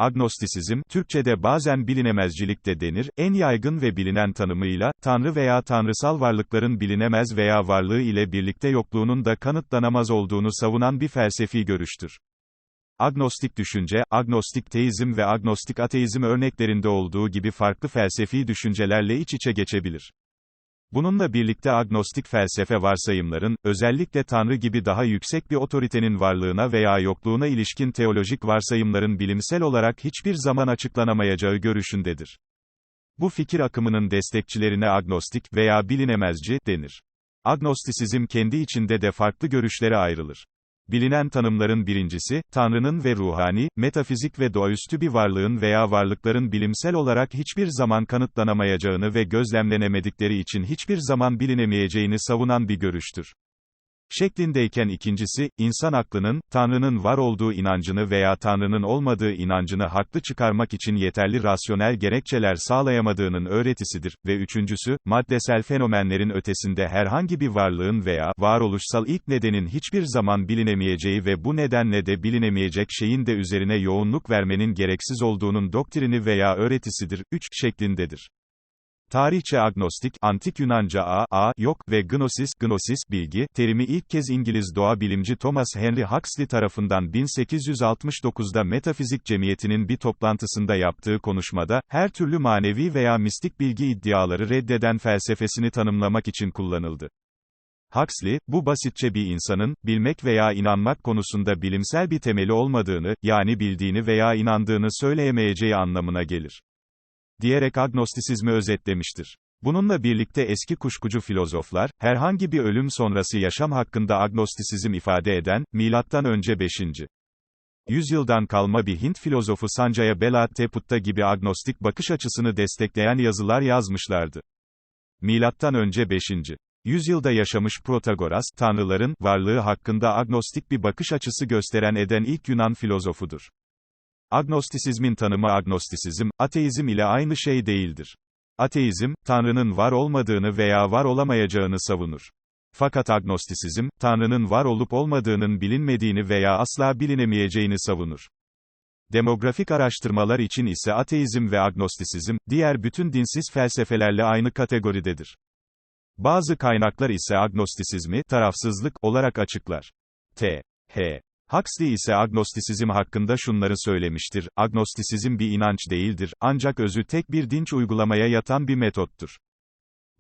Agnostisizm, Türkçe'de bazen bilinemezcilik de denir, en yaygın ve bilinen tanımıyla, Tanrı veya tanrısal varlıkların bilinemez veya varlığı ile birlikte yokluğunun da kanıtlanamaz olduğunu savunan bir felsefi görüştür. Agnostik düşünce, agnostik teizm ve agnostik ateizm örneklerinde olduğu gibi farklı felsefi düşüncelerle iç içe geçebilir. Bununla birlikte agnostik felsefe varsayımların, özellikle Tanrı gibi daha yüksek bir otoritenin varlığına veya yokluğuna ilişkin teolojik varsayımların bilimsel olarak hiçbir zaman açıklanamayacağı görüşündedir. Bu fikir akımının destekçilerine agnostik veya bilinemezci denir. Agnostisizm kendi içinde de farklı görüşlere ayrılır. Bilinen tanımların birincisi, Tanrı'nın ve ruhani, metafizik ve doğaüstü bir varlığın veya varlıkların bilimsel olarak hiçbir zaman kanıtlanamayacağını ve gözlemlenemedikleri için hiçbir zaman bilinemeyeceğini savunan bir görüştür. Şeklindeyken ikincisi, insan aklının, Tanrı'nın var olduğu inancını veya Tanrı'nın olmadığı inancını haklı çıkarmak için yeterli rasyonel gerekçeler sağlayamadığının öğretisidir ve üçüncüsü, maddesel fenomenlerin ötesinde herhangi bir varlığın veya varoluşsal ilk nedenin hiçbir zaman bilinemeyeceği ve bu nedenle de bilinemeyecek şeyin de üzerine yoğunluk vermenin gereksiz olduğunun doktrini veya öğretisidir, şeklindedir. Tarihçe agnostik, antik Yunanca yok ve gnosis, bilgi, terimi ilk kez İngiliz doğa bilimci Thomas Henry Huxley tarafından 1869'da Metafizik Cemiyeti'nin bir toplantısında yaptığı konuşmada, her türlü manevi veya mistik bilgi iddiaları reddeden felsefesini tanımlamak için kullanıldı. Huxley, bu basitçe bir insanın, bilmek veya inanmak konusunda bilimsel bir temeli olmadığını, yani bildiğini veya inandığını söyleyemeyeceği anlamına gelir diyerek agnostisizmi özetlemiştir. Bununla birlikte eski kuşkucu filozoflar, herhangi bir ölüm sonrası yaşam hakkında agnostisizm ifade eden, M.Ö. 5. yüzyıldan kalma bir Hint filozofu Sanjaya Belatteputta gibi agnostik bakış açısını destekleyen yazılar yazmışlardı. M.Ö. 5. yüzyılda yaşamış Protagoras, tanrıların varlığı hakkında agnostik bir bakış açısı gösteren ilk Yunan filozofudur. Agnostisizmin tanımı agnostisizm, ateizm ile aynı şey değildir. Ateizm, Tanrı'nın var olmadığını veya var olamayacağını savunur. Fakat agnostisizm, Tanrı'nın var olup olmadığının bilinmediğini veya asla bilinemeyeceğini savunur. Demografik araştırmalar için ise ateizm ve agnostisizm, diğer bütün dinsiz felsefelerle aynı kategoridedir. Bazı kaynaklar ise agnostisizmi, tarafsızlık, olarak açıklar. T.H. Huxley ise agnostisizm hakkında şunları söylemiştir: agnostisizm bir inanç değildir, ancak özü tek bir dinç uygulamaya yatan bir metottur.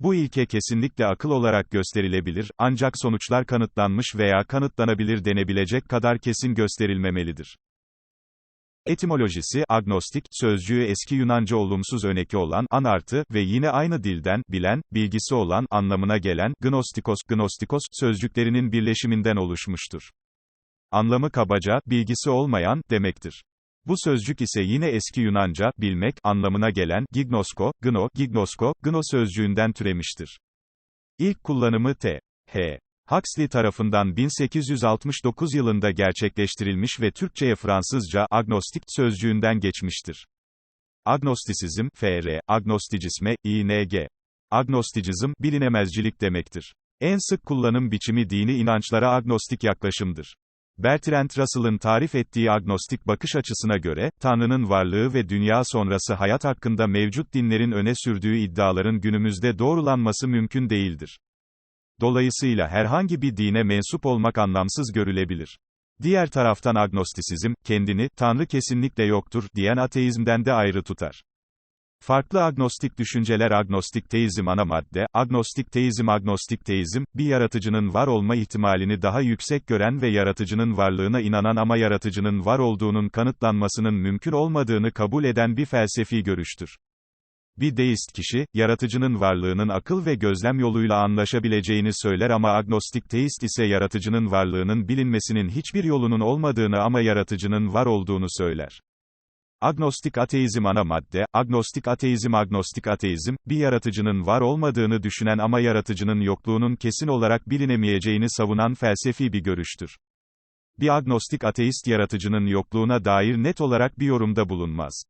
Bu ilke kesinlikle akıl olarak gösterilebilir, ancak sonuçlar kanıtlanmış veya kanıtlanabilir denebilecek kadar kesin gösterilmemelidir. Etimolojisi, agnostik, sözcüğü eski Yunanca olumsuz öneki olan, an ve yine aynı dilden, bilen, bilgisi olan, anlamına gelen, gnostikos, sözcüklerinin birleşiminden oluşmuştur. Anlamı kabaca, bilgisi olmayan, demektir. Bu sözcük ise yine eski Yunanca, bilmek, anlamına gelen, gno sözcüğünden türemiştir. İlk kullanımı T.H. Huxley tarafından 1869 yılında gerçekleştirilmiş ve Türkçeye Fransızca, agnostik, sözcüğünden geçmiştir. Agnostisizm, fr. agnosticisme, ing. Agnosticizm, bilinemezcilik demektir. En sık kullanım biçimi dini inançlara agnostik yaklaşımdır. Bertrand Russell'ın tarif ettiği agnostik bakış açısına göre, Tanrı'nın varlığı ve dünya sonrası hayat hakkında mevcut dinlerin öne sürdüğü iddiaların günümüzde doğrulanması mümkün değildir. Dolayısıyla herhangi bir dine mensup olmak anlamsız görülebilir. Diğer taraftan agnostisizm, kendini, Tanrı kesinlikle yoktur, diyen ateizmden de ayrı tutar. Farklı agnostik düşünceler agnostik teizm ana madde, agnostik teizm, bir yaratıcının var olma ihtimalini daha yüksek gören ve yaratıcının varlığına inanan ama yaratıcının var olduğunun kanıtlanmasının mümkün olmadığını kabul eden bir felsefi görüştür. Bir deist kişi, yaratıcının varlığının akıl ve gözlem yoluyla anlaşabileceğini söyler ama agnostik teist ise yaratıcının varlığının bilinmesinin hiçbir yolunun olmadığını ama yaratıcının var olduğunu söyler. Agnostik ateizm ana madde, agnostik ateizm, bir yaratıcının var olmadığını düşünen ama yaratıcının yokluğunun kesin olarak bilinemeyeceğini savunan felsefi bir görüştür. Bir agnostik ateist yaratıcının yokluğuna dair net olarak bir yorumda bulunmaz.